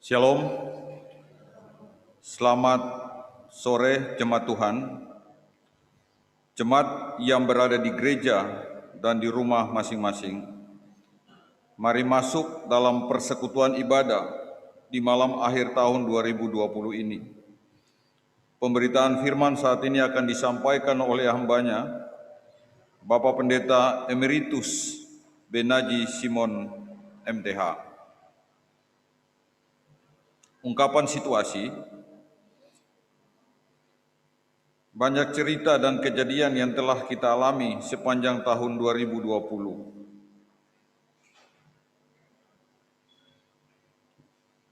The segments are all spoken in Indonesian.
Shalom, selamat sore jemaat Tuhan, jemaat yang berada di gereja dan di rumah masing-masing. Mari masuk dalam persekutuan ibadah di malam akhir tahun 2020 ini. Pemberitaan firman saat ini akan disampaikan oleh hambanya, Bapak Pendeta Emeritus Benaji Simon MTH. Ungkapan situasi, banyak cerita dan kejadian yang telah kita alami sepanjang tahun 2020.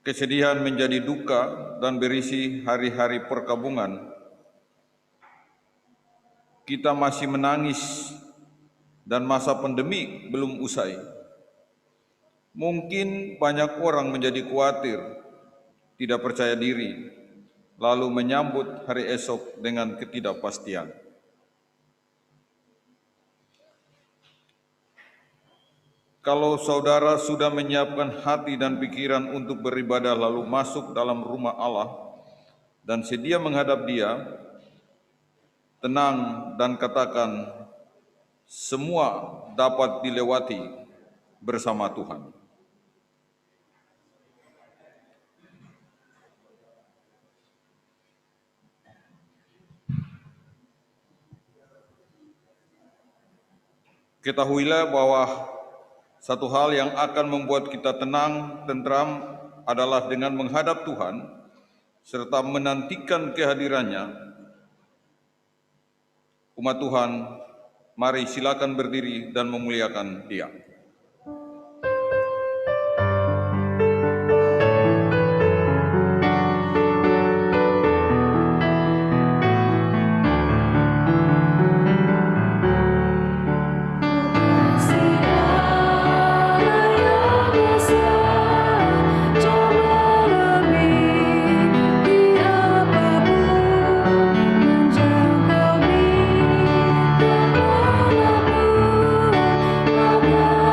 Kesedihan menjadi duka dan berisi hari-hari perkabungan. Kita masih menangis dan masa pandemi belum usai. Mungkin banyak orang menjadi khawatir, tidak percaya diri, lalu menyambut hari esok dengan ketidakpastian. Kalau saudara sudah menyiapkan hati dan pikiran untuk beribadah lalu masuk dalam rumah Allah dan sedia menghadap Dia, tenang dan katakan, semua dapat dilewati bersama Tuhan. Ketahuilah bahwa satu hal yang akan membuat kita tenang, tentram adalah dengan menghadap Tuhan serta menantikan kehadirannya. Umat Tuhan, mari silakan berdiri dan memuliakan Dia. Menjangkau bintang manapun,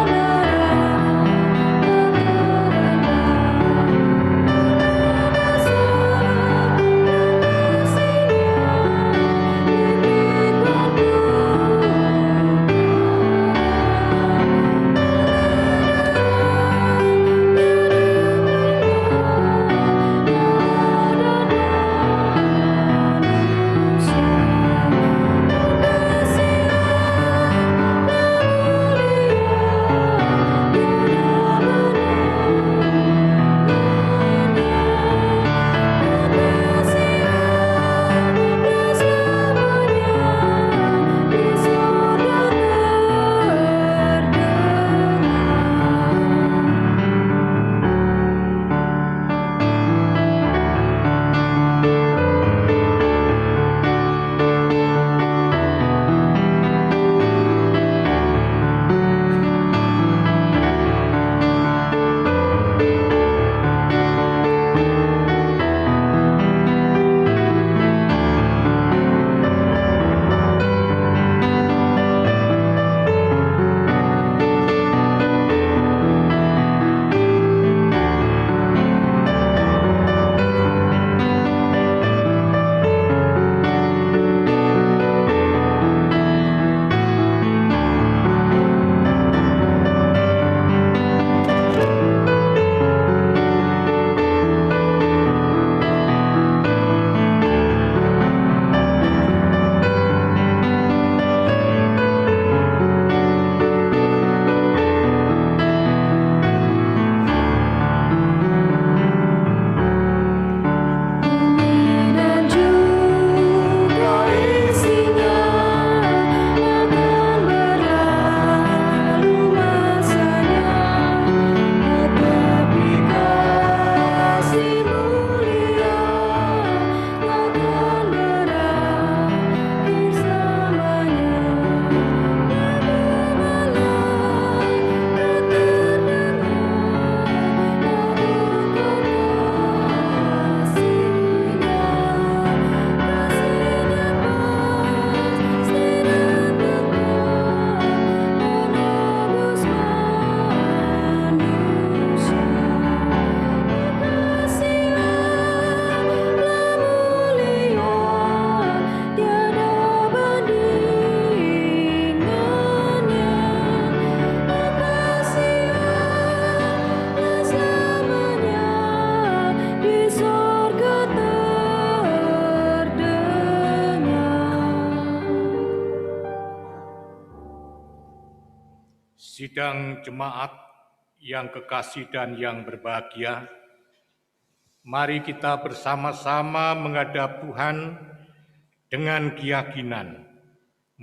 Sidang jemaat yang kekasih dan yang berbahagia, mari kita bersama-sama menghadap Tuhan dengan keyakinan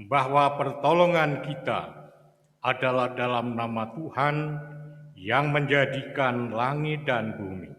bahwa pertolongan kita adalah dalam nama Tuhan yang menjadikan langit dan bumi.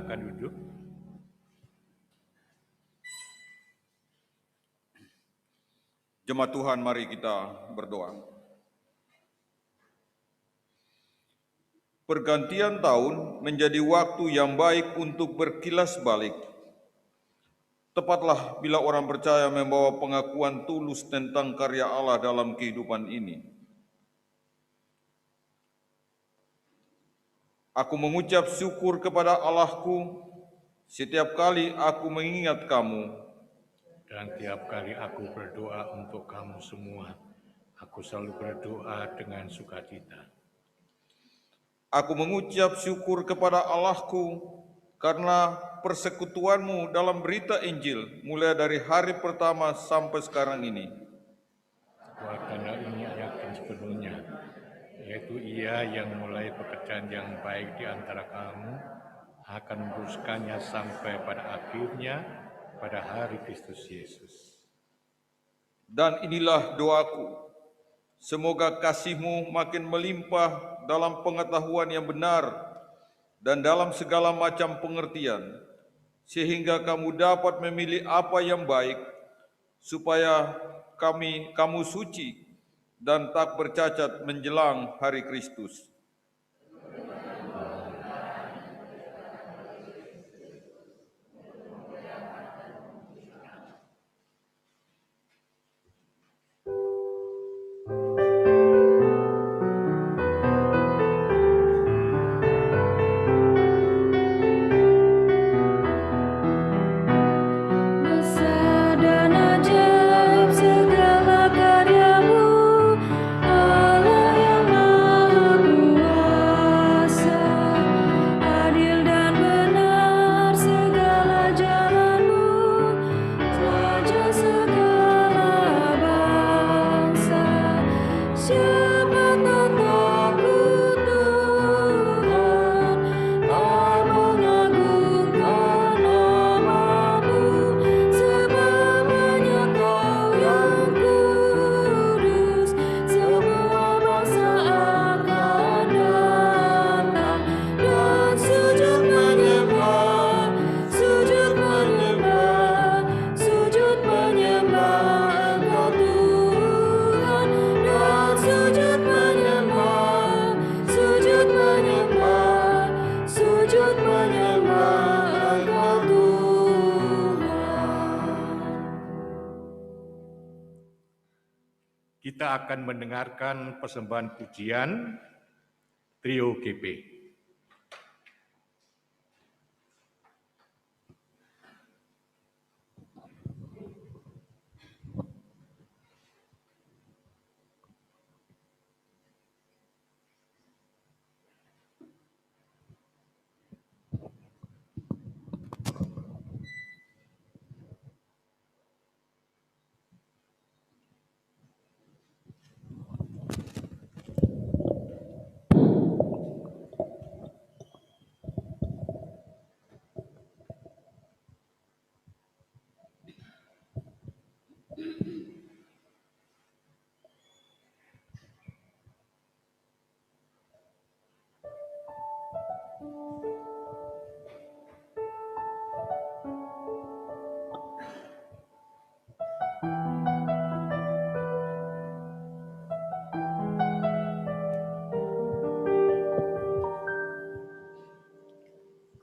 Silakan duduk. Jemaat Tuhan, mari kita berdoa. Pergantian tahun menjadi waktu yang baik untuk berkilas balik. Tepatlah bila orang percaya membawa pengakuan tulus tentang karya Allah dalam kehidupan ini. Aku mengucap syukur kepada Allahku setiap kali aku mengingat kamu. Dan tiap kali aku berdoa untuk kamu semua, aku selalu berdoa dengan sukacita. Aku mengucap syukur kepada Allahku karena persekutuanmu dalam berita Injil mulai dari hari pertama sampai sekarang ini. Karena ini yakin sepenuhnya, yaitu Ia yang mulai pekerjaan yang baik di antara kamu akan meneruskannya sampai pada akhirnya pada hari Kristus Yesus. Dan inilah doaku, semoga kasih-Mu makin melimpah dalam pengetahuan yang benar dan dalam segala macam pengertian, sehingga kamu dapat memilih apa yang baik, supaya kamu suci dan tak bercacat menjelang hari Kristus. Allah yang Maha kita akan mendengarkan persembahan pujian Trio GP.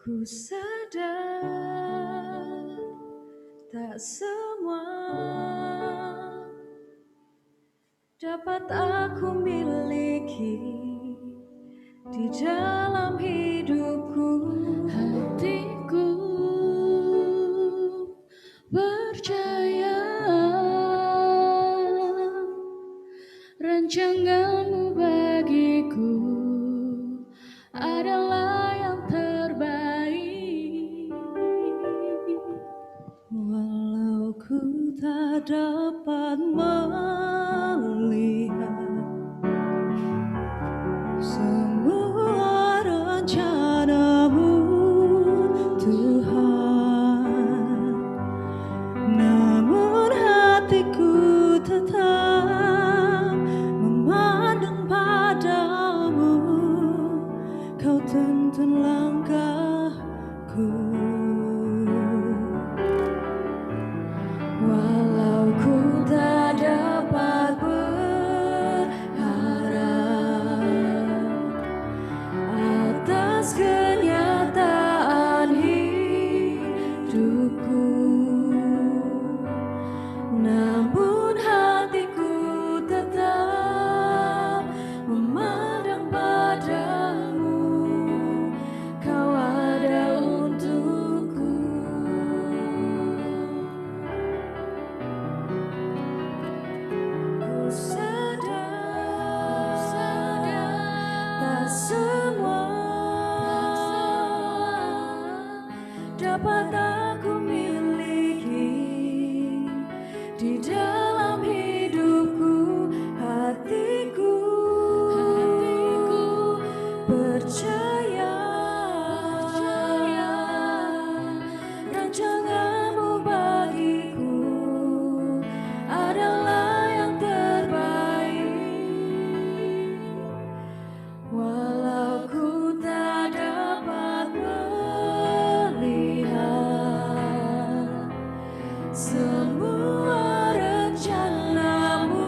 Ku sadar tak semua dapat aku miliki di dalam hidupku. Hatiku percaya rancanganmu bagiku adalah yang terbaik. Walau ku tak dapat melihat semua rencanamu, Tuhan, namun hatiku tetap memandang padamu. Kau tuntun langkahku. Walau ku tak dapat berharap atas kenyataan hidupku, namun hatiku tetap memandang padamu. Kau ada untukku. Ku sadar tak semua dapat aku miliki di dalam hidupku. Hatiku percaya rancanganmu bagiku adalah yang terbaik. Walau ku tak dapat melihat semua rencanamu,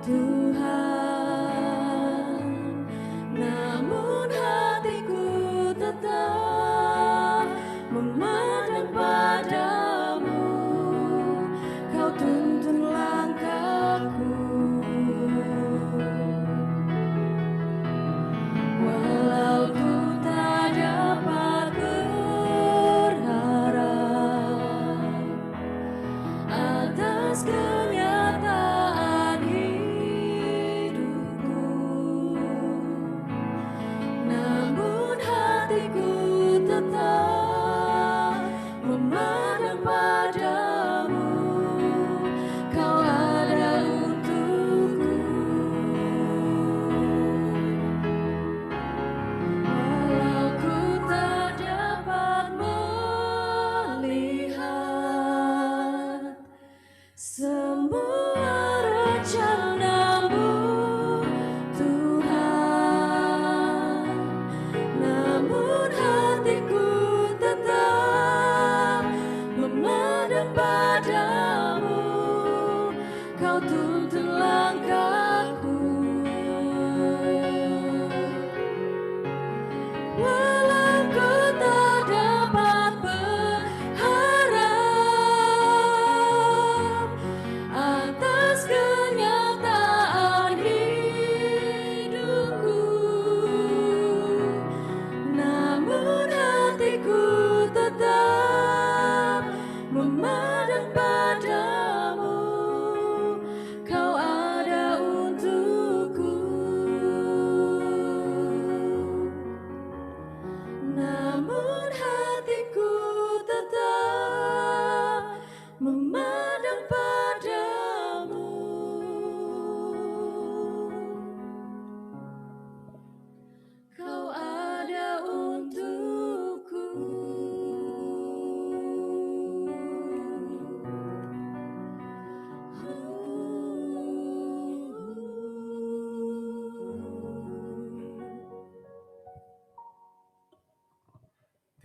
Tuhan, namun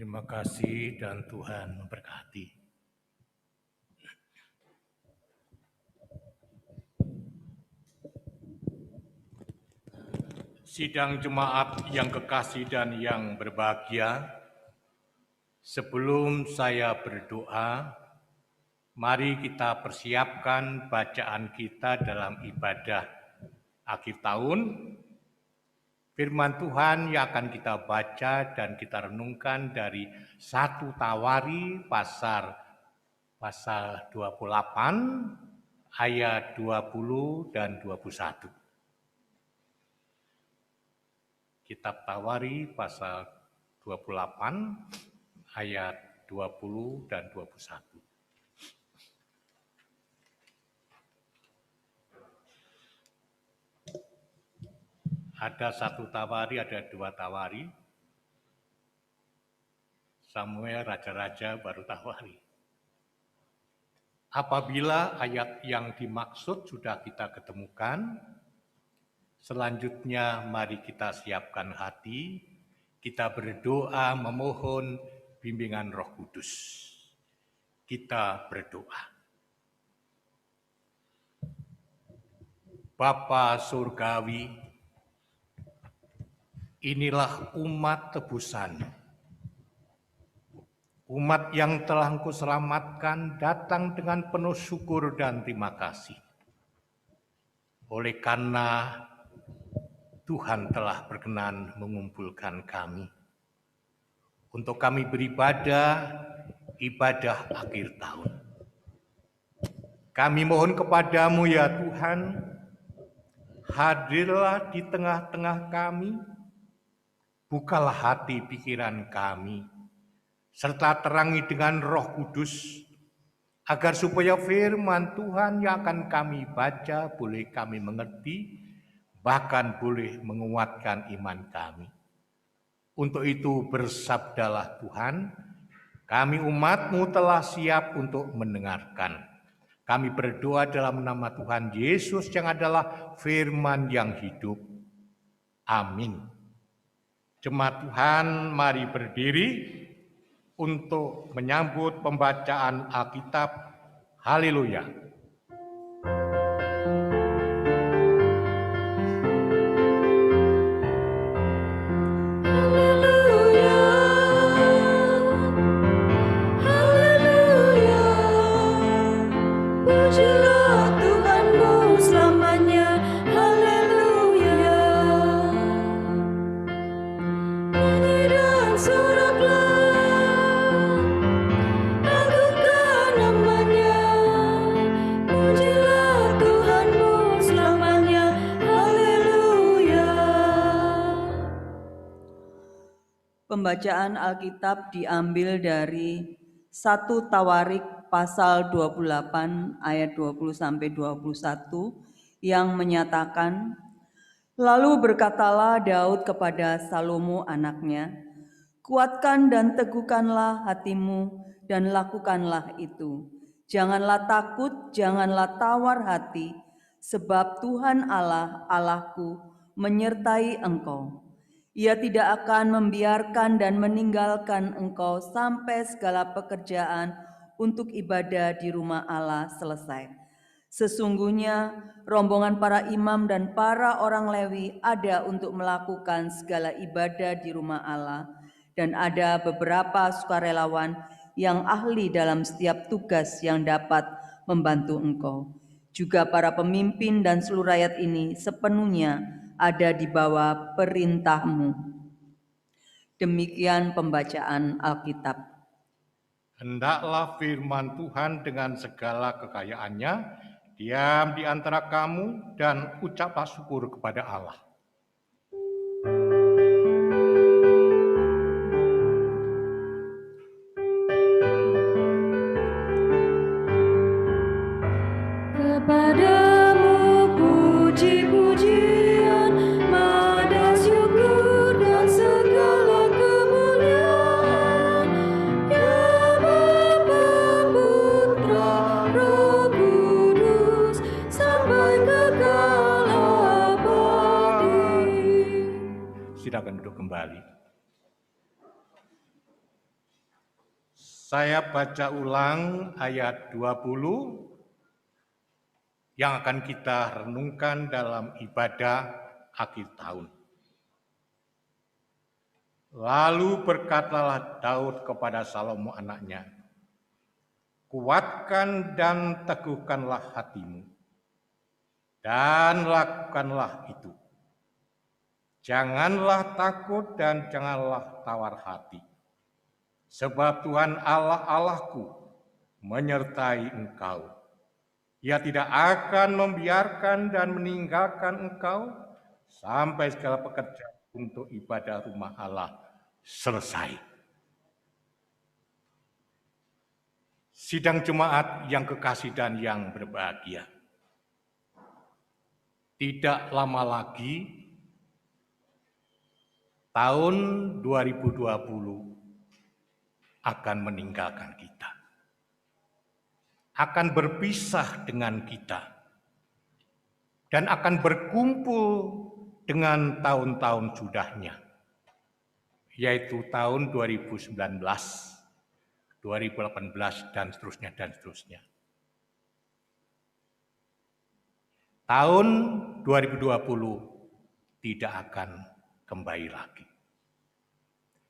Terima kasih dan Tuhan memberkati. Sidang jemaat yang kekasih dan yang berbahagia, sebelum saya berdoa, mari kita persiapkan bacaan kita dalam ibadah akhir tahun. Firman Tuhan yang akan kita baca dan kita renungkan dari 1 Tawari pasal 28 ayat 20 dan 21. Kitab Tawari pasal 28 ayat 20 dan 21. Ada 1 Tawari, ada 2 Tawari. Samuel raja-raja baru Tawari. Apabila ayat yang dimaksud sudah kita ketemukan, selanjutnya mari kita siapkan hati, kita berdoa memohon bimbingan Roh Kudus. Kita berdoa. Bapa Surgawi, inilah umat tebusan. Umat yang telah Engkau selamatkan datang dengan penuh syukur dan terima kasih. Oleh karena Tuhan telah berkenan mengumpulkan kami untuk kami beribadah, ibadah akhir tahun. Kami mohon kepadamu ya Tuhan, hadirlah di tengah-tengah kami, bukalah hati pikiran kami, serta terangi dengan Roh Kudus, agar supaya firman Tuhan yang akan kami baca boleh kami mengerti, bahkan boleh menguatkan iman kami. Untuk itu bersabdalah Tuhan, kami umat-Mu telah siap untuk mendengarkan. Kami berdoa dalam nama Tuhan Yesus yang adalah firman yang hidup. Amin. Jemaat Tuhan, mari berdiri untuk menyambut pembacaan Alkitab. Haleluya. Pembacaan Alkitab diambil dari 1 Tawarik pasal 28 ayat 20-21 yang menyatakan, lalu berkatalah Daud kepada Salomo anaknya, kuatkan dan teguhkanlah hatimu dan lakukanlah itu. Janganlah takut, janganlah tawar hati, sebab Tuhan Allah, Allahku, menyertai engkau. Ia tidak akan membiarkan dan meninggalkan engkau sampai segala pekerjaan untuk ibadah di rumah Allah selesai. Sesungguhnya rombongan para imam dan para orang Lewi ada untuk melakukan segala ibadah di rumah Allah, dan ada beberapa sukarelawan yang ahli dalam setiap tugas yang dapat membantu engkau. Juga para pemimpin dan seluruh rakyat ini sepenuhnya ada di bawah perintahmu. Demikian pembacaan Alkitab. Hendaklah firman Tuhan dengan segala kekayaannya diam di antara kamu dan ucaplah syukur kepada Allah. Kepadamu puji-pujian, nada syukur dan segala kemuliaan, ya Bapa, Putra, Roh Kudus, sampai kekal abadi. Silakan duduk kembali. Saya baca ulang ayat 20 yang akan kita renungkan dalam ibadah akhir tahun. Lalu berkatalah Daud kepada Salomo anaknya, "Kuatkan dan teguhkanlah hatimu, dan lakukanlah itu. Janganlah takut dan janganlah tawar hati. Sebab Tuhan Allah Allahku menyertai engkau. Ia tidak akan membiarkan dan meninggalkan engkau sampai segala pekerjaan untuk ibadah rumah Allah selesai." Sidang jemaat yang kekasih dan yang berbahagia. Tidak lama lagi tahun 2020 akan meninggalkan kita, akan berpisah dengan kita, dan akan berkumpul dengan tahun-tahun sudahnya, yaitu tahun 2019, 2018, dan seterusnya, dan seterusnya. Tahun 2020 tidak akan kembali lagi.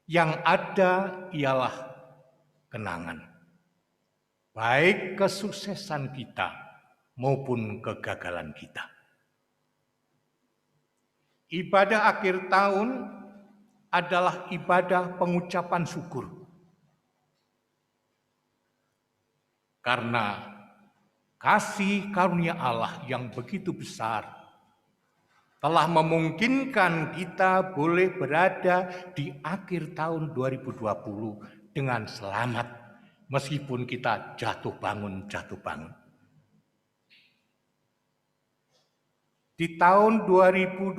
Yang ada ialah kenangan, baik kesuksesan kita maupun kegagalan kita. Ibadah akhir tahun adalah ibadah pengucapan syukur. Karena kasih karunia Allah yang begitu besar telah memungkinkan kita boleh berada di akhir tahun 2020 dengan selamat, meskipun kita jatuh bangun. Di tahun 2020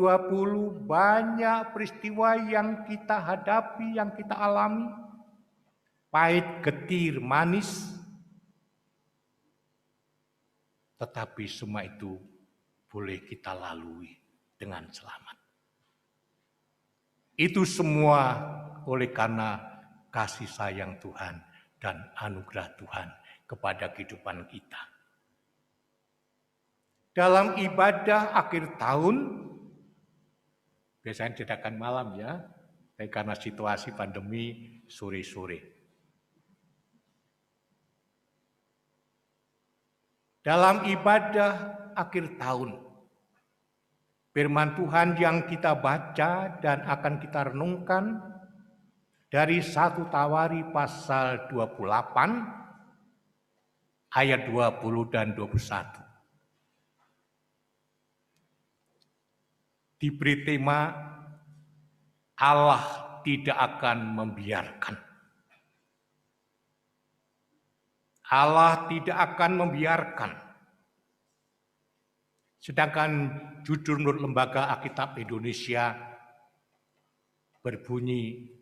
banyak peristiwa yang kita hadapi, yang kita alami, pahit, getir, manis, tetapi semua itu boleh kita lalui dengan selamat. Itu semua oleh karena kasih sayang Tuhan dan anugerah Tuhan kepada kehidupan kita. Dalam ibadah akhir tahun, biasanya diadakan malam ya, tapi karena situasi pandemi sore-sore. Dalam ibadah akhir tahun, firman Tuhan yang kita baca dan akan kita renungkan dari 1 Tawari pasal 28 ayat 20 dan 21. Diberi tema Allah tidak akan membiarkan. Allah tidak akan membiarkan. Sedangkan judul menurut Lembaga Alkitab Indonesia berbunyi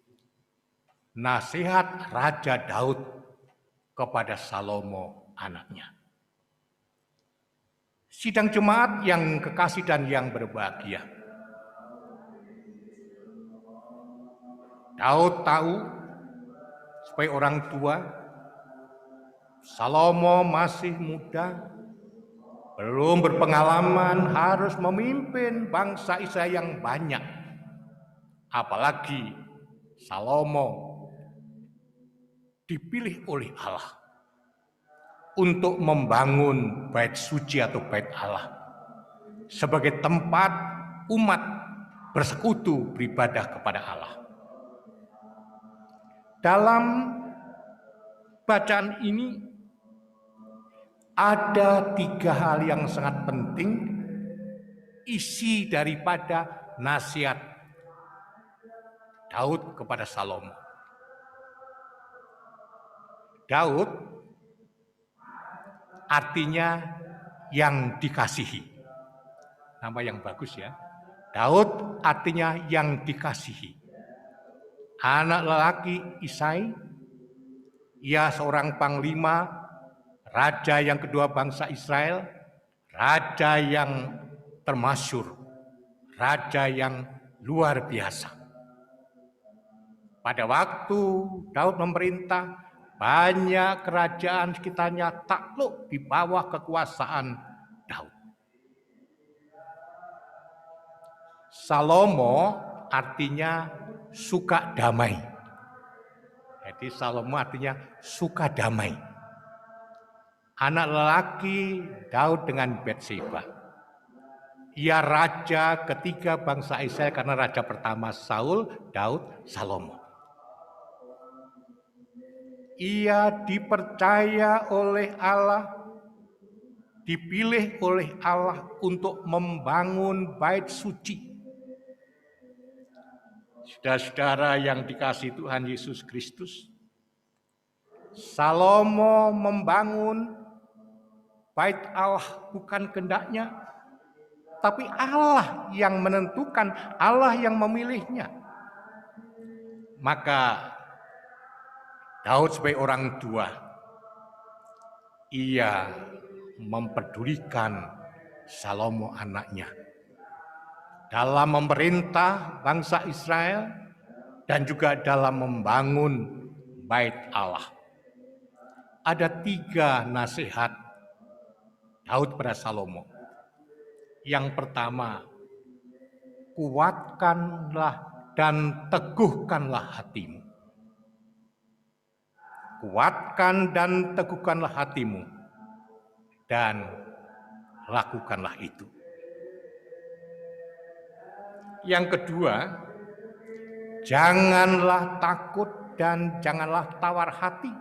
Nasihat Raja Daud kepada Salomo anaknya. Sidang jemaat yang kekasih dan yang berbahagia. Daud tahu sebagai orang tua, Salomo masih muda, belum berpengalaman harus memimpin bangsa Israel yang banyak. Apalagi Salomo dipilih oleh Allah untuk membangun bait suci atau bait Allah sebagai tempat umat bersekutu beribadah kepada Allah. Dalam bacaan ini ada 3 hal yang sangat penting isi daripada nasihat Daud kepada Salomo. Daud artinya yang dikasihi. Nama yang bagus ya. Daud artinya yang dikasihi. Anak lelaki Isai, ia seorang panglima, raja yang kedua bangsa Israel, raja yang termasyhur, raja yang luar biasa. Pada waktu Daud memerintah, banyak kerajaan sekitarnya takluk di bawah kekuasaan Daud. Salomo artinya suka damai. Jadi Salomo artinya suka damai. Anak lelaki Daud dengan Batseba. Ia raja ketiga bangsa Israel karena raja pertama Saul, Daud, Salomo. Ia dipercaya oleh Allah, dipilih oleh Allah untuk membangun bait suci. Saudara-saudara yang dikasihi Tuhan Yesus Kristus, Salomo membangun bait Allah bukan kehendaknya, tapi Allah yang menentukan, Allah yang memilihnya. Maka Daud sebagai orang tua, ia mempedulikan Salomo anaknya dalam memerintah bangsa Israel dan juga dalam membangun bait Allah. Ada 3 nasihat Daud pada Salomo. Yang pertama, kuatkanlah dan teguhkanlah hatimu. Kuatkan dan teguhkanlah hatimu, dan lakukanlah itu. Yang kedua, janganlah takut dan janganlah tawar hati.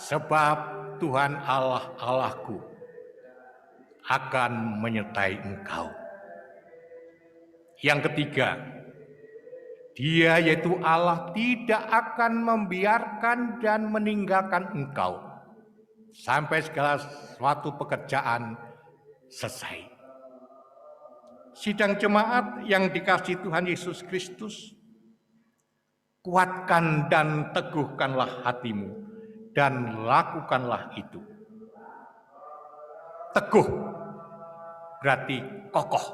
Sebab Tuhan Allah Allahku akan menyertai engkau. Yang ketiga, Dia yaitu Allah tidak akan membiarkan dan meninggalkan engkau sampai segala suatu pekerjaan selesai. Sidang jemaat yang dikasihi Tuhan Yesus Kristus, kuatkan dan teguhkanlah hatimu dan lakukanlah itu. Teguh berarti kokoh,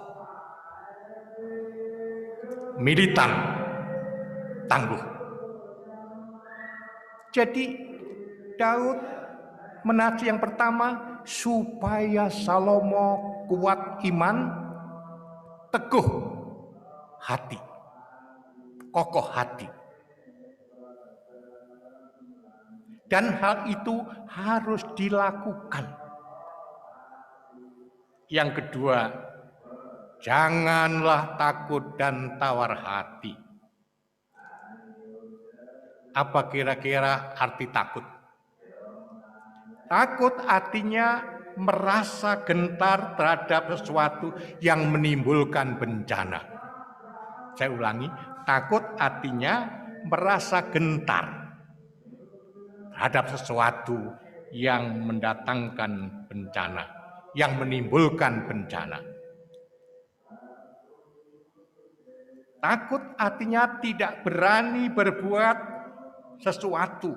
militan, tangguh. Jadi Daud menasihati yang pertama supaya Salomo kuat iman, teguh hati, kokoh hati. Dan hal itu harus dilakukan. Yang kedua, janganlah takut dan tawar hati. Apa kira-kira arti takut? Takut artinya merasa gentar terhadap sesuatu yang menimbulkan bencana. Saya ulangi, takut artinya merasa gentar terhadap sesuatu yang mendatangkan bencana, yang menimbulkan bencana. Takut artinya tidak berani berbuat sesuatu.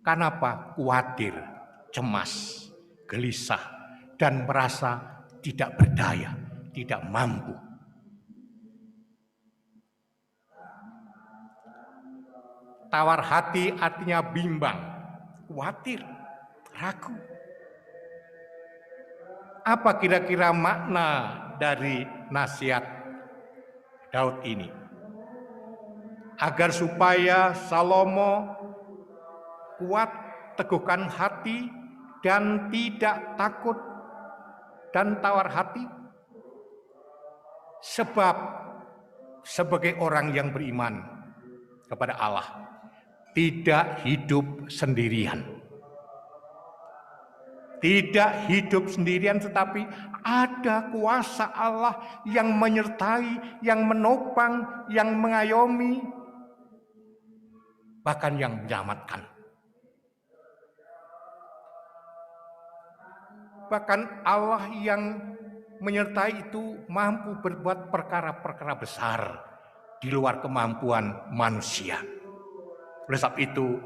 Karena apa? Khawatir, cemas, gelisah, dan merasa tidak berdaya, tidak mampu. Tawar hati artinya bimbang, khawatir, ragu. Apa kira-kira makna dari nasihat Daud ini? Agar supaya Salomo kuat, teguhkan hati, dan tidak takut dan tawar hati. Sebab sebagai orang yang beriman kepada Allah, tidak hidup sendirian. Tidak hidup sendirian, tetapi ada kuasa Allah yang menyertai, yang menopang, yang mengayomi, bahkan yang menyelamatkan. Bahkan Allah yang menyertai itu mampu berbuat perkara-perkara besar di luar kemampuan manusia. Oleh sebab itu,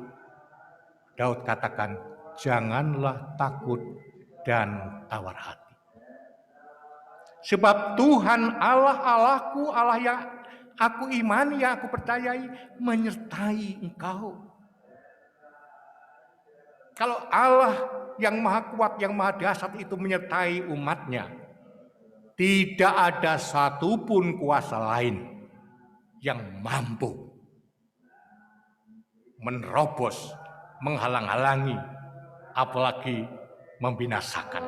Daud katakan, janganlah takut dan tawar hati. Sebab Tuhan Allah Allahku, Allah yang aku imani, yang aku percayai, menyertai engkau. Kalau Allah yang maha kuat, yang maha dahsyat itu menyertai umatnya, tidak ada satupun kuasa lain yang mampu menerobos, menghalang-halangi, apalagi membinasakan.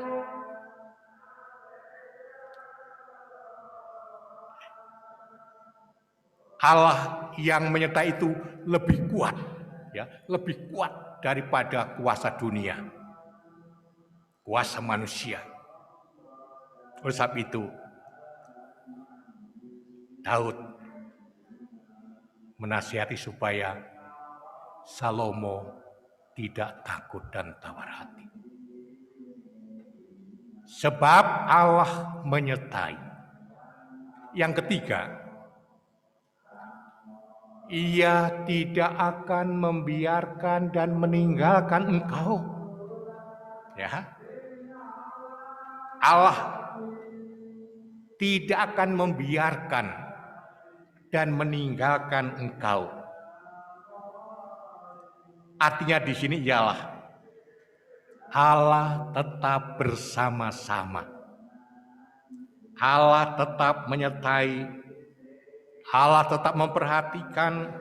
Allah yang menyertai itu lebih kuat, ya, lebih kuat daripada kuasa dunia, kuasa manusia. Oleh sebab itu, Daud menasihati supaya Salomo tidak takut dan tawar hati. Sebab Allah menyertai. Yang ketiga, Ia tidak akan membiarkan dan meninggalkan engkau. Ya. Allah tidak akan membiarkan dan meninggalkan engkau. Artinya di sini ialah Allah tetap bersama-sama. Allah tetap menyertai, Allah tetap memperhatikan,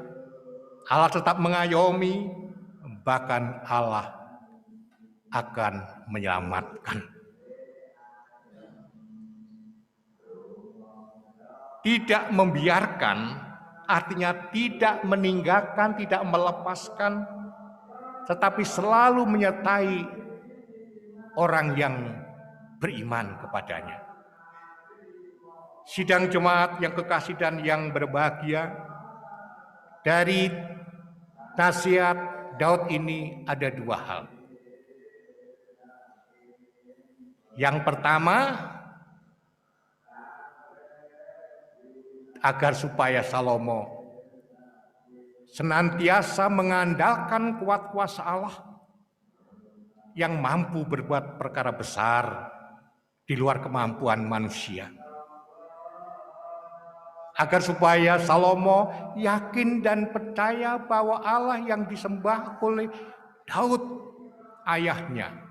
Allah tetap mengayomi, bahkan Allah akan menyelamatkan. Tidak membiarkan artinya tidak meninggalkan, tidak melepaskan, tetapi selalu menyertai orang yang beriman kepadanya. Sidang jemaat yang kekasih dan yang berbahagia, dari nasihat Daud ini ada dua hal. Yang pertama, agar supaya Salomo senantiasa mengandalkan kuat kuasa Allah yang mampu berbuat perkara besar di luar kemampuan manusia. Agar supaya Salomo yakin dan percaya bahwa Allah yang disembah oleh Daud ayahnya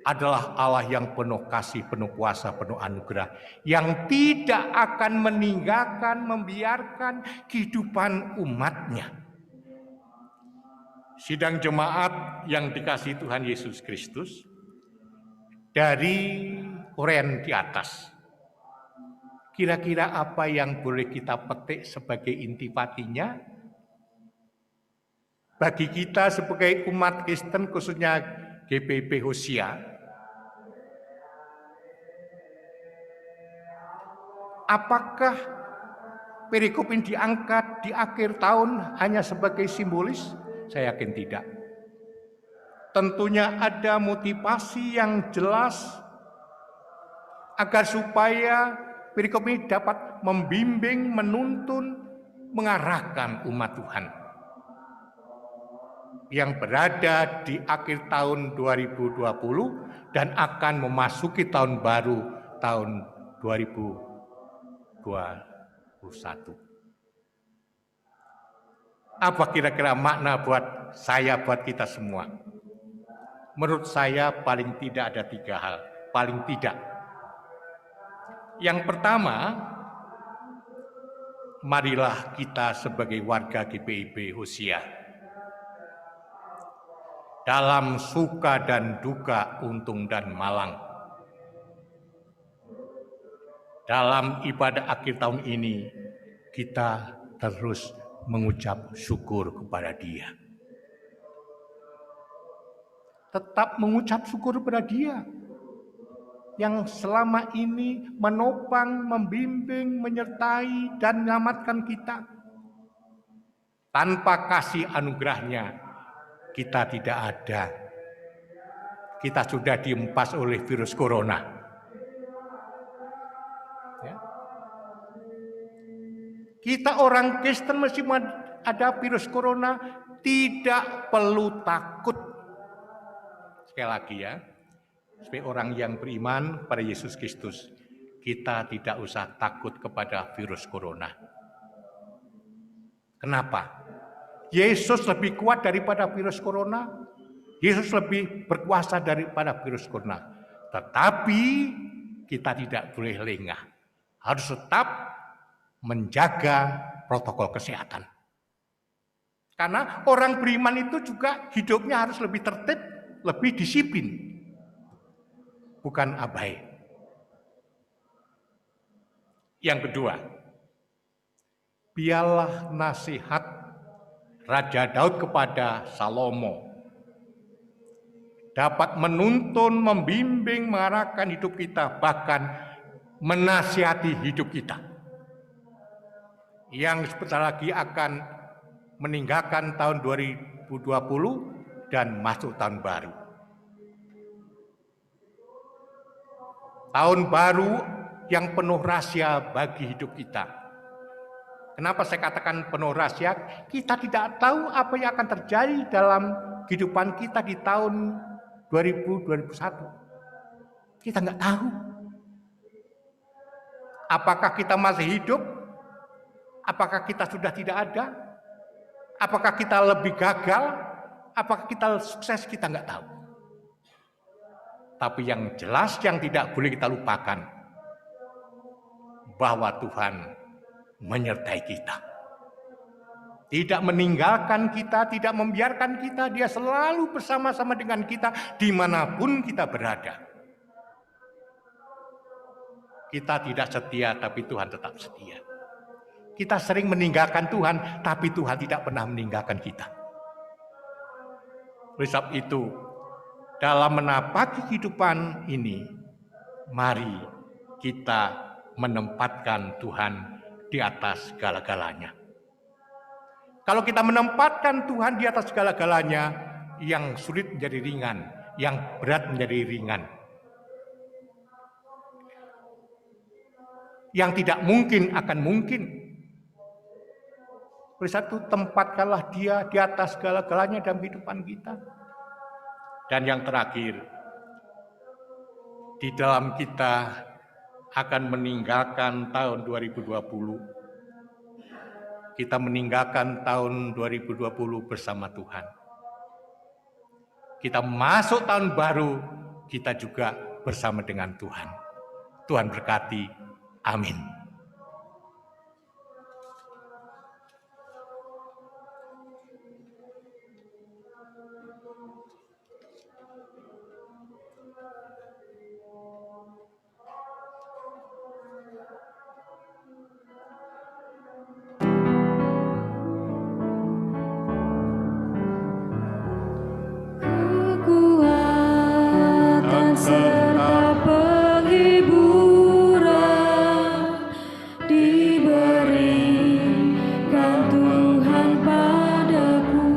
adalah Allah yang penuh kasih, penuh kuasa, penuh anugerah, yang tidak akan meninggalkan, membiarkan kehidupan umatnya. Sidang jemaat yang dikasihi Tuhan Yesus Kristus, dari uraian di atas, kira-kira apa yang boleh kita petik sebagai intipatinya? Bagi kita sebagai umat Kristen, khususnya GPIB Hosea, apakah perikop ini diangkat di akhir tahun hanya sebagai simbolis? Saya yakin tidak. Tentunya ada motivasi yang jelas agar supaya perikop ini dapat membimbing, menuntun, mengarahkan umat Tuhan yang berada di akhir tahun 2020 dan akan memasuki tahun baru tahun 2021. Apa kira-kira makna buat saya, buat kita semua? Menurut saya paling tidak ada tiga hal, paling tidak. Yang pertama, marilah kita sebagai warga GPIB Hosea dalam suka dan duka, untung dan malang, dalam ibadah akhir tahun ini kita terus mengucap syukur kepada Dia. Tetap mengucap syukur kepada Dia yang selama ini menopang, membimbing, menyertai, dan menyelamatkan kita. Tanpa kasih anugerahnya, kita tidak ada. Kita sudah diempas oleh virus corona. Ya. Kita orang Kristen meskipun ada virus corona tidak perlu takut. Sekali lagi ya, sebagai orang yang beriman pada Yesus Kristus, kita tidak usah takut kepada virus corona. Kenapa? Yesus lebih kuat daripada virus corona. Yesus lebih berkuasa daripada virus corona. Tetapi kita tidak boleh lengah. Harus tetap menjaga protokol kesehatan. Karena orang beriman itu juga hidupnya harus lebih tertib, lebih disiplin. Bukan abai. Yang kedua, biarlah nasihat Raja Daud kepada Salomo dapat menuntun, membimbing, mengarahkan hidup kita, bahkan menasihati hidup kita. Yang sebentar lagi akan meninggalkan tahun 2020 dan masuk tahun baru. Tahun baru yang penuh rahasia bagi hidup kita. Kenapa saya katakan penuh rahasia? Kita tidak tahu apa yang akan terjadi dalam kehidupan kita di tahun 2021. Kita nggak tahu. Apakah kita masih hidup? Apakah kita sudah tidak ada? Apakah kita lebih gagal? Apakah kita sukses? Kita nggak tahu. Tapi yang jelas yang tidak boleh kita lupakan, bahwa Tuhan menyertai kita. Tidak meninggalkan kita, tidak membiarkan kita, Dia selalu bersama-sama dengan kita dimanapun kita berada. Kita tidak setia, tapi Tuhan tetap setia. Kita sering meninggalkan Tuhan, tapi Tuhan tidak pernah meninggalkan kita. Oleh sebab itu, dalam menapaki kehidupan ini, mari kita menempatkan Tuhan di atas segala-galanya. Kalau kita menempatkan Tuhan di atas segala-galanya, yang sulit menjadi ringan, yang berat menjadi ringan. Yang tidak mungkin akan mungkin. Oleh satu, tempatkanlah Dia di atas segala-galanya dalam kehidupan kita. Dan yang terakhir, di dalam kita akan meninggalkan tahun 2020. Kita meninggalkan tahun 2020 bersama Tuhan. Kita masuk tahun baru, kita juga bersama dengan Tuhan. Tuhan berkati. Amin. Kekuatan serta penghiburan diberikan Tuhan padaku.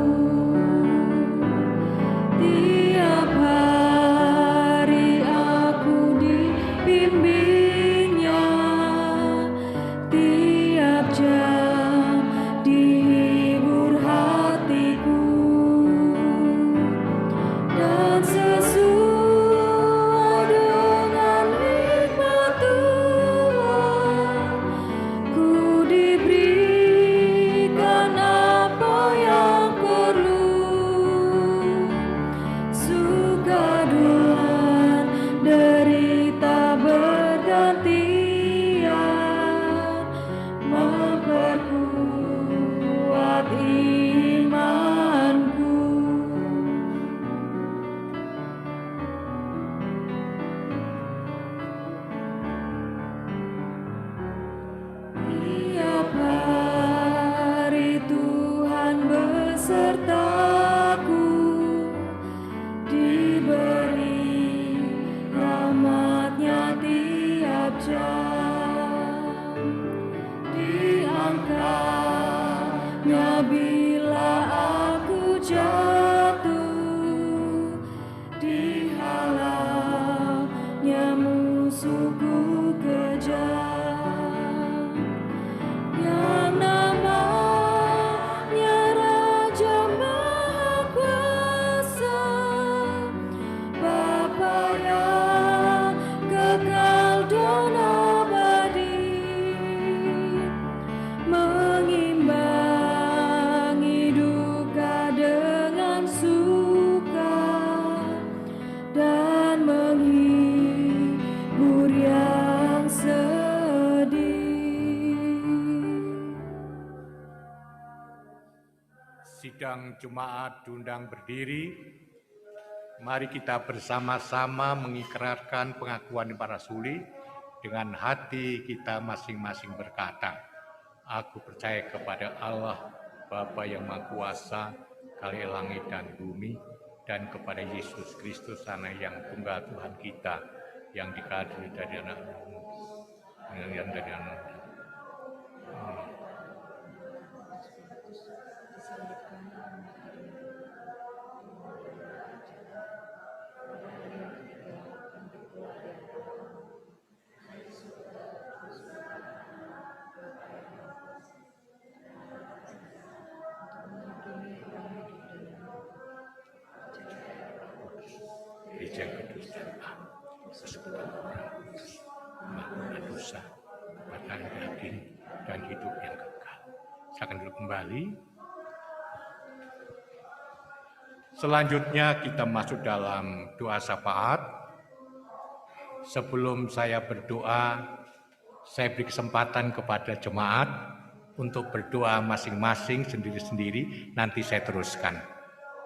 Tiap hari aku dibimbingnya, tiap jam dihibur hatiku. Dan sesuai dengan hikmat Tuhan, ku diberikan apa yang perlu. Suka dan derita bergantian, Sidang Jemaat diundang berdiri. Mari kita bersama-sama mengikrarkan pengakuan para suli dengan hati kita masing-masing berkata, aku percaya kepada Allah, Bapa yang Maha Kuasa, Kali langit dan bumi, dan kepada Yesus Kristus, Anak yang tunggal Tuhan kita, yang dikandung dari anak-Mu, yang dari anak-Mu. Gereja kudus dan persekutuan orang kudus, mengampuni dosa, kekuatan daging, dan hidup yang kekal. Silakan duduk kembali. Selanjutnya kita masuk dalam doa syafaat. Sebelum saya berdoa, saya beri kesempatan kepada jemaat untuk berdoa masing-masing sendiri-sendiri, nanti saya teruskan.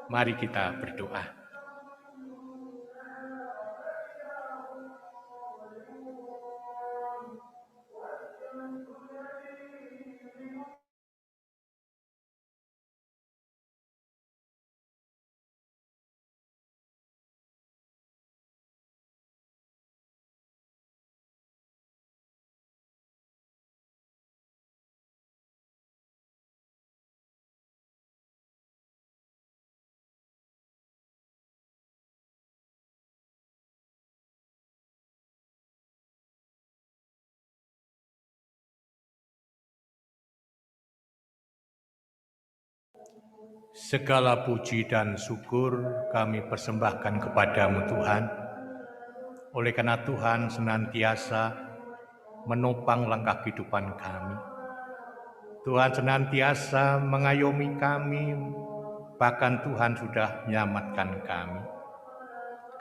Mari kita berdoa. Segala puji dan syukur kami persembahkan kepadamu Tuhan, oleh karena Tuhan senantiasa menopang langkah kehidupan kami. Tuhan senantiasa mengayomi kami, bahkan Tuhan sudah menyelamatkan kami.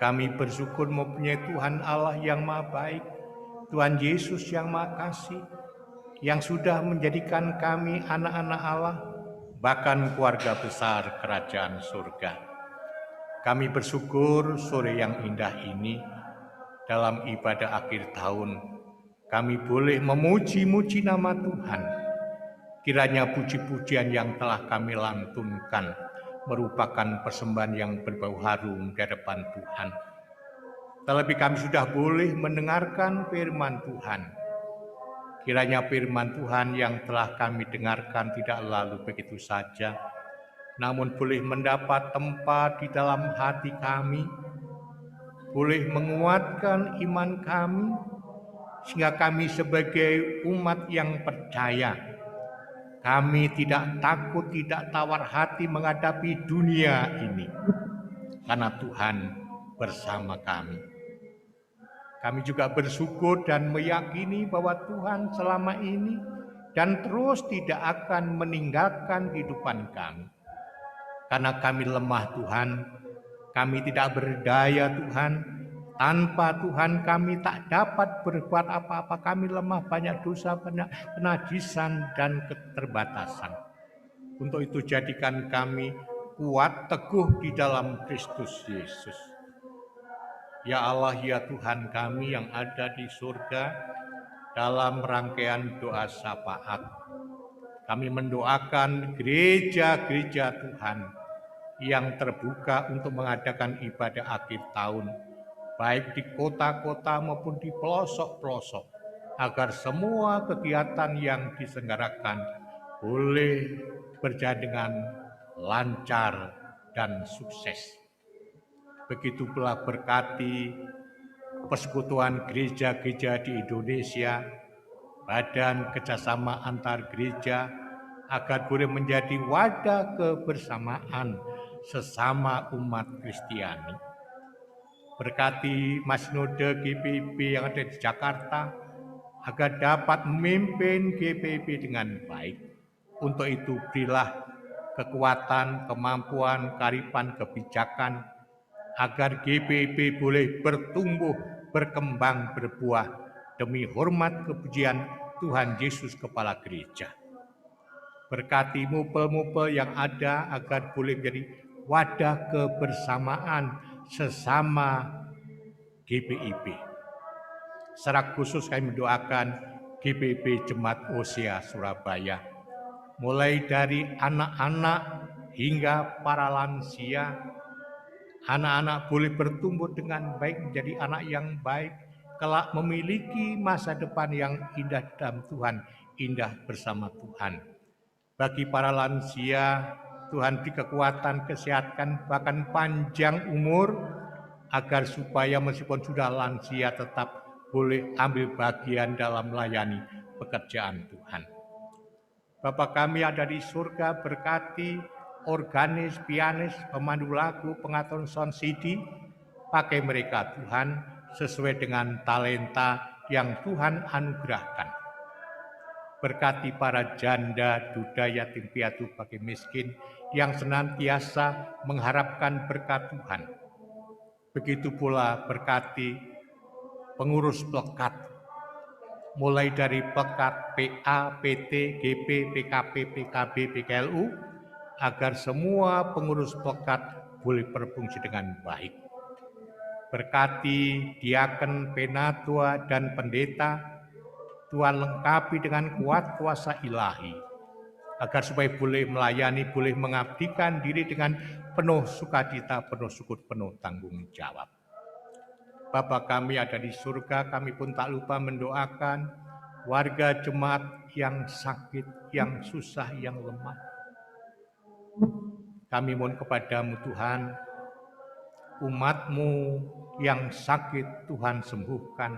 Kami bersyukur mempunyai Tuhan Allah yang Maha Baik, Tuhan Yesus yang Maha Kasih, yang sudah menjadikan kami anak-anak Allah, bahkan keluarga besar kerajaan surga. Kami bersyukur sore yang indah ini, dalam ibadah akhir tahun, kami boleh memuji-muji nama Tuhan. Kiranya puji-pujian yang telah kami lantunkan merupakan persembahan yang berbau harum di hadapan Tuhan. Terlebih kami sudah boleh mendengarkan firman Tuhan. Kiranya firman Tuhan yang telah kami dengarkan tidak lalu begitu saja, namun boleh mendapat tempat di dalam hati kami, boleh menguatkan iman kami, sehingga kami sebagai umat yang percaya, kami tidak takut, tidak tawar hati menghadapi dunia ini, karena Tuhan bersama kami. Kami juga bersyukur dan meyakini bahwa Tuhan selama ini dan terus tidak akan meninggalkan kehidupan kami. Karena kami lemah Tuhan, kami tidak berdaya Tuhan, tanpa Tuhan kami tak dapat berbuat apa-apa. Kami lemah, banyak dosa, banyak kenajisan dan keterbatasan. Untuk itu jadikan kami kuat teguh di dalam Kristus Yesus. Ya Allah, ya Tuhan kami yang ada di surga, dalam rangkaian doa syafaat, kami mendoakan gereja-gereja Tuhan yang terbuka untuk mengadakan ibadah akhir tahun, baik di kota-kota maupun di pelosok-pelosok, agar semua kegiatan yang diselenggarakan boleh berjalan dengan lancar dan sukses. Begitu pula berkati persekutuan gereja-gereja di Indonesia, badan kerjasama antar gereja, agar boleh menjadi wadah kebersamaan sesama umat Kristiani. Berkati Masnode GPIB yang ada di Jakarta, agar dapat memimpin GPIB dengan baik. Untuk itu berilah kekuatan, kemampuan, kearifan, kebijakan, agar GPIB boleh bertumbuh, berkembang, berbuah demi hormat kepujian Tuhan Yesus Kepala Gereja. Berkati mupel-mupel yang ada agar boleh menjadi wadah kebersamaan sesama GPIB. Secara khusus kami mendoakan GPIB Jemaat Osea Surabaya, mulai dari anak-anak hingga para lansia. Anak-anak boleh bertumbuh dengan baik menjadi anak yang baik, kelak memiliki masa depan yang indah dalam Tuhan, indah bersama Tuhan. Bagi para lansia, Tuhan beri kekuatan, kesehatan, bahkan panjang umur, agar supaya meskipun sudah lansia tetap boleh ambil bagian dalam melayani pekerjaan Tuhan. Bapa kami ada di surga, berkati organis, pianis, pemandu lagu, pengatur sound CD, pakai mereka Tuhan sesuai dengan talenta yang Tuhan anugerahkan. Berkati para janda, duda, yatim piatu, bagi miskin yang senantiasa mengharapkan berkat Tuhan. Begitu pula berkati pengurus plekat, mulai dari plekat PA, PT, GP, PKP, PKB, PKLU, agar semua pengurus plekat boleh berfungsi dengan baik. Berkati diaken, penatua, dan pendeta, Tuhan lengkapi dengan kuat kuasa ilahi, agar supaya boleh melayani, boleh mengabdikan diri dengan penuh sukacita, penuh syukur, penuh tanggung jawab. Bapa kami ada di surga, kami pun tak lupa mendoakan warga jemaat yang sakit, yang susah, yang lemah. Kami mohon kepadamu Tuhan, umat-Mu yang sakit Tuhan sembuhkan,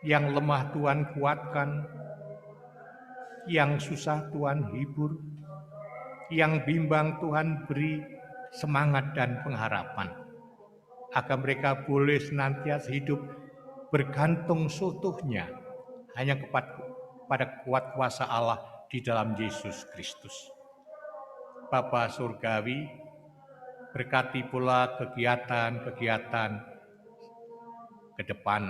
yang lemah Tuhan kuatkan, yang susah Tuhan hibur, yang bimbang Tuhan beri semangat dan pengharapan, agar mereka boleh senantiasa hidup bergantung seutuhnya hanya kepada kuat kuasa Allah di dalam Yesus Kristus. Bapa Surgawi, berkati pula kegiatan-kegiatan ke depan,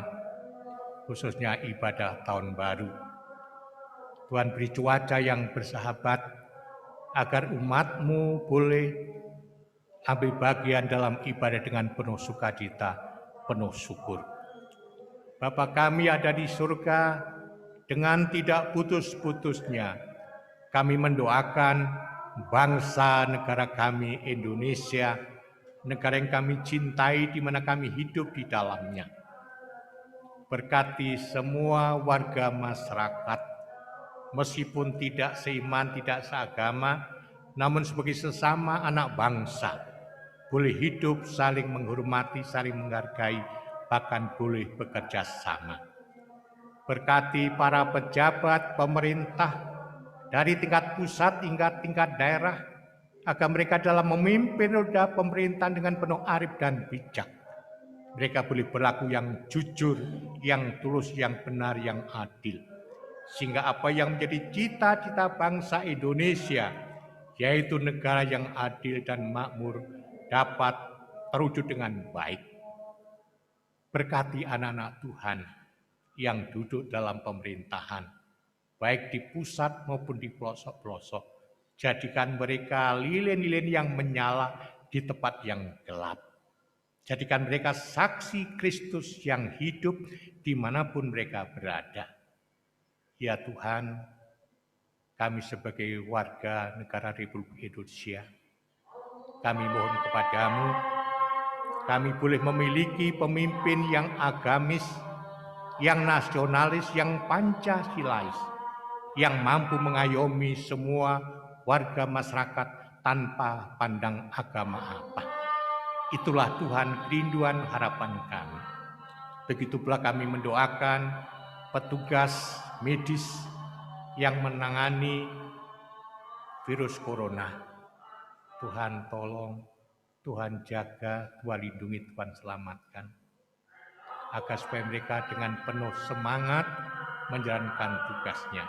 khususnya ibadah tahun baru. Tuhan beri cuaca yang bersahabat, agar umat-Mu boleh ambil bagian dalam ibadah dengan penuh sukacita, penuh syukur. Bapa kami ada di surga, dengan tidak putus-putusnya kami mendoakan bangsa negara kami Indonesia, negara yang kami cintai, di mana kami hidup di dalamnya. Berkati semua warga masyarakat, meskipun tidak seiman, tidak seagama, namun sebagai sesama anak bangsa, boleh hidup saling menghormati, saling menghargai, bahkan boleh bekerja sama. Berkati para pejabat pemerintah dari tingkat pusat hingga tingkat daerah, agar mereka dalam memimpin roda pemerintahan dengan penuh arif dan bijak. Mereka boleh berlaku yang jujur, yang tulus, yang benar, yang adil. Sehingga apa yang menjadi cita-cita bangsa Indonesia, yaitu negara yang adil dan makmur, dapat terwujud dengan baik. Berkati anak-anak Tuhan yang duduk dalam pemerintahan, baik di pusat maupun di pelosok-pelosok. Jadikan mereka lilin-lilin yang menyala di tempat yang gelap. Jadikan mereka saksi Kristus yang hidup dimanapun mereka berada. Ya Tuhan, kami sebagai warga negara Republik Indonesia, kami mohon kepadamu, kami boleh memiliki pemimpin yang agamis, yang nasionalis, yang Pancasilais, yang mampu mengayomi semua warga masyarakat tanpa pandang agama apa. Itulah Tuhan kerinduan harapan kami. Begitu pula kami mendoakan petugas medis yang menangani virus corona. Tuhan tolong, Tuhan jaga, Tuhan lindungi, Tuhan selamatkan. Agar supaya mereka dengan penuh semangat menjalankan tugasnya.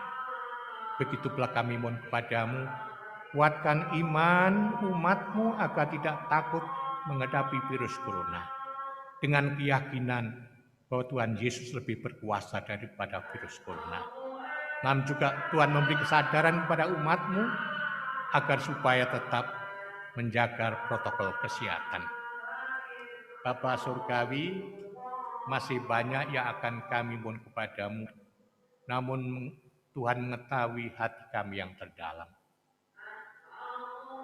Begitu pula kami mohon kepadamu, kuatkan iman umat-Mu agar tidak takut menghadapi virus corona, dengan keyakinan bahwa Tuhan Yesus lebih berkuasa daripada virus corona. namun juga Tuhan memberi kesadaran kepada umat-Mu agar supaya tetap menjaga protokol kesehatan. Bapa Surgawi, masih banyak yang akan kami mohon kepadamu, namun Tuhan mengetahui hati kami yang terdalam.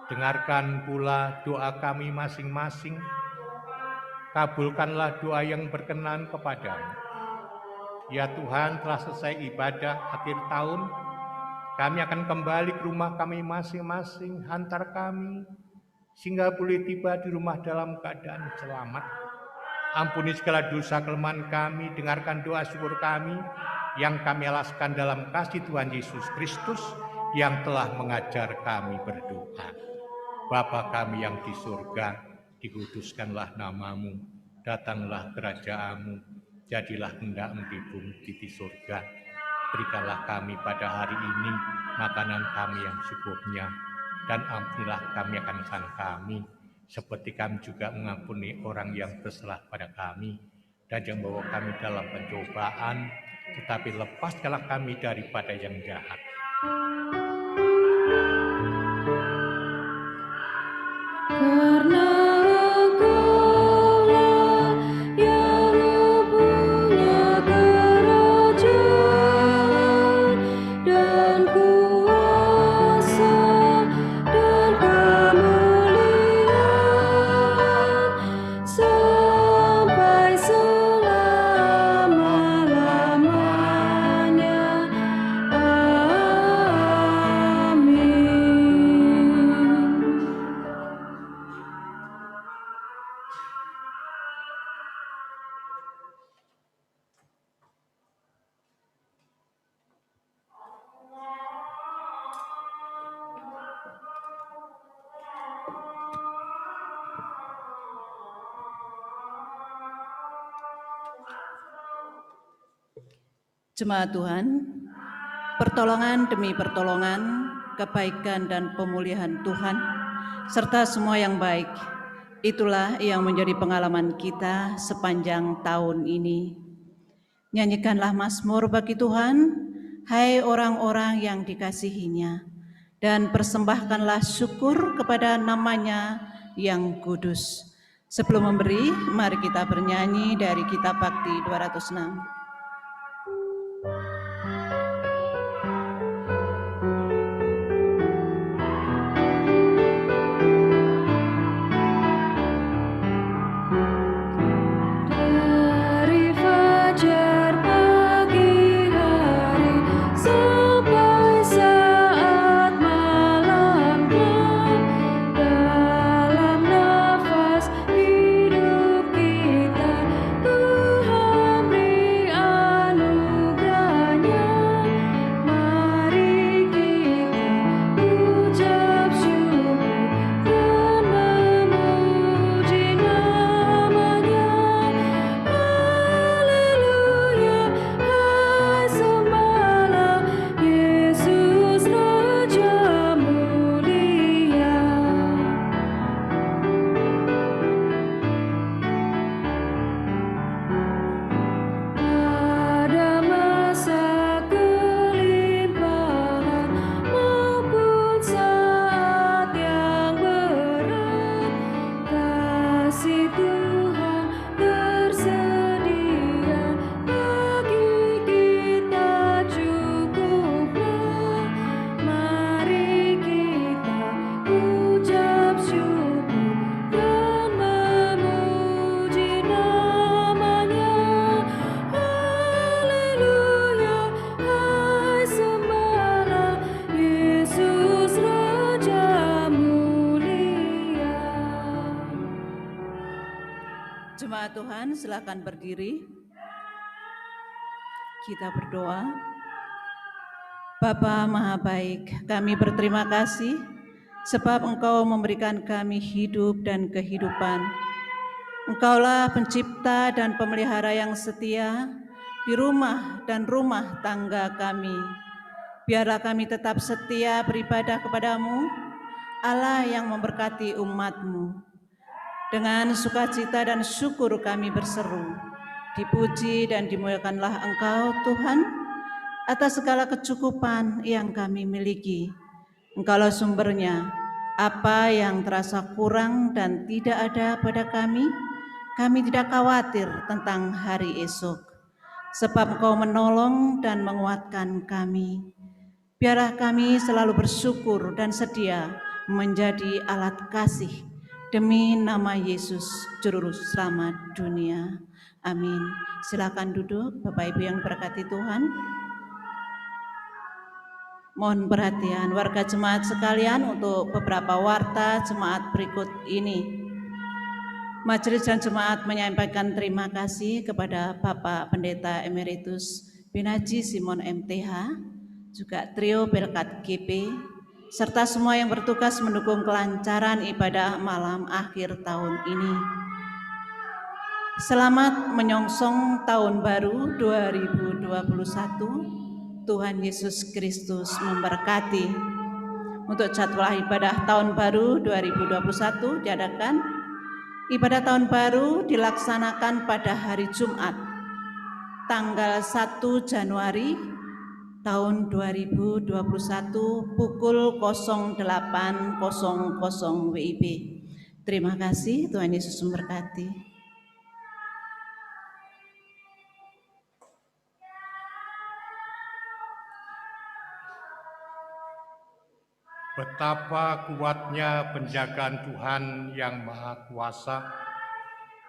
Dengarkan pula doa kami masing-masing, kabulkanlah doa yang berkenan kepadamu. Ya Tuhan, telah selesai ibadah akhir tahun, kami akan kembali ke rumah kami masing-masing, hantar kami, sehingga boleh tiba di rumah dalam keadaan selamat. Ampuni segala dosa kelemahan kami, dengarkan doa syukur kami, yang kami alaskan dalam kasih Tuhan Yesus Kristus, yang telah mengajar kami berdoa. Bapa kami yang di surga, dikuduskanlah namamu, datanglah kerajaan-Mu, jadilah kehendak-Mu di bumi di surga. Berikanlah kami pada hari ini makanan kami yang secukupnya, dan ampunilah kami akan kesalahan kami, seperti kami juga mengampuni orang yang bersalah pada kami. Dan jangan bawa kami dalam pencobaan, tetapi lepaskanlah kami daripada yang jahat. Karena Engkau-lah yang mempunyai kerajaan dan kuasa dan kemuliaan sampai selama-lamanya. Amin. Jemaat Tuhan, pertolongan demi pertolongan, kebaikan dan pemulihan Tuhan, serta semua yang baik, itulah yang menjadi pengalaman kita sepanjang tahun ini. Nyanyikanlah mazmur bagi Tuhan, hai orang-orang yang dikasihinya, dan persembahkanlah syukur kepada namanya yang kudus. Sebelum memberi, mari kita bernyanyi dari Kitab Bakti 206. Dari fajar pagi hari sampai saat malam gelap, dalam nafas hidup kita Tuhan beri anugerahnya. Mari kita ucap syukur dan memuji namanya. Haleluya, hai sembahlah Yesus Raja mulia. Pada masa kelimpahan maupun saat yang berat, kasih Tuhan tersedia bagi kita cukuplah. Mari kita ucap syukur dan memuji namanya. Haleluya, hai sembahlah Yesus Raja mulia. Jemaat Tuhan, silakan berdiri. Kita berdoa. Bapa Maha Baik, kami berterima kasih sebab Engkau memberikan kami hidup dan kehidupan. Engkaulah pencipta dan pemelihara yang setia di rumah dan rumah tangga kami. Biarlah kami tetap setia beribadah kepadamu, Allah yang memberkati umat-Mu. Dengan sukacita dan syukur kami berseru, dipuji dan dimuliakanlah Engkau Tuhan, atas segala kecukupan yang kami miliki. Engkaulah sumbernya. Apa yang terasa kurang dan tidak ada pada kami tidak khawatir tentang hari esok. Sebab Engkau menolong dan menguatkan kami. Biarlah kami selalu bersyukur dan sedia menjadi alat kasih demi nama Yesus, Juru Selamat dunia. Amin. Silakan duduk, Bapak Ibu yang diberkati Tuhan. Mohon perhatian warga jemaat sekalian untuk beberapa warta jemaat berikut ini. Majelis dan jemaat menyampaikan terima kasih kepada Bapak Pendeta Emeritus Binaji Simon MTH, juga trio Belkat GP, serta semua yang bertugas mendukung kelancaran ibadah malam akhir tahun ini. Selamat menyongsong tahun baru 2021. Tuhan Yesus Kristus memberkati. Untuk jadwal ibadah tahun baru 2021 diadakan ibadah tahun baru dilaksanakan pada hari Jumat, tanggal 1 Januari tahun 2021 pukul 08.00 WIB. Terima kasih, Tuhan Yesus memberkati. Betapa kuatnya penjagaan Tuhan yang Maha Kuasa,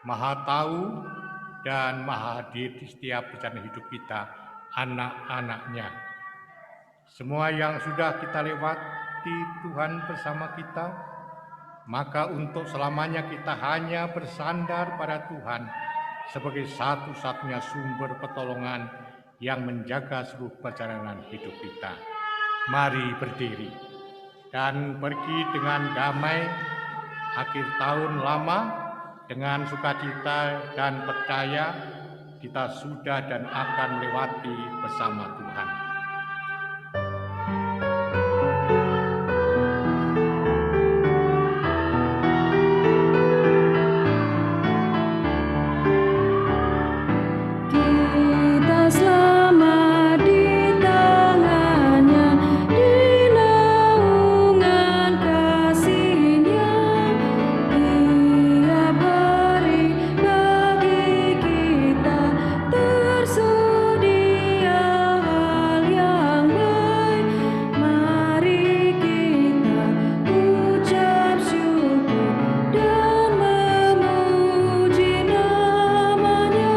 Maha Tahu, dan Maha Hadir di setiap perjalanan hidup kita, anak-anaknya. Semua yang sudah kita lewati Tuhan bersama kita, maka untuk selamanya kita hanya bersandar pada Tuhan sebagai satu-satunya sumber pertolongan yang menjaga seluruh perjalanan hidup kita. Mari berdiri dan pergi dengan damai akhir tahun lama dengan sukacita dan percaya kita sudah dan akan melewati bersama Tuhan. Kita selamat di tangannya, di naungan kasih-Nya. Dia beri bagi kita tersedia hal yang baik. Mari kita ucap syukur dan memuji nama-Nya.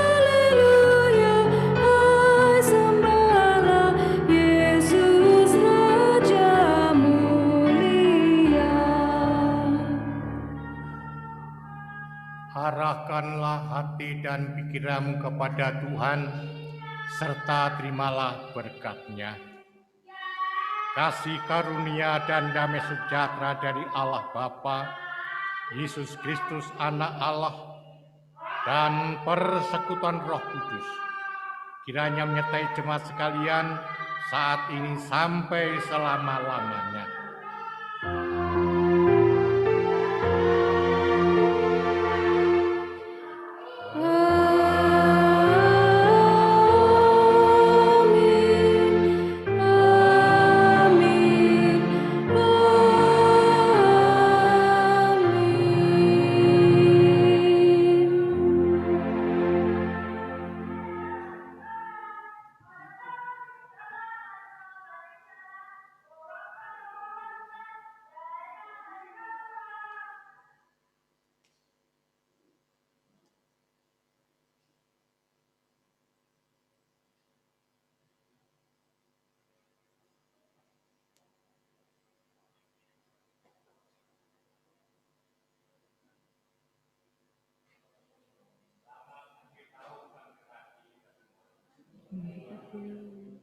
Haleluya, hai sembahlah Yesus Raja mulia. Arahkanlah hati dan pikiranmu kepada Tuhan, serta terimalah berkat-Nya. Kasih karunia dan damai sejahtera dari Allah Bapa, Yesus Kristus Anak Allah, dan persekutuan Roh Kudus kiranya menyertai jemaat sekalian saat ini sampai selama-lamanya. Amin, amin, amin.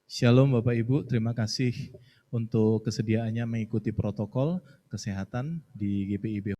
Shalom Bapak Ibu, terima kasih untuk kesediaannya mengikuti protokol kesehatan di GPIB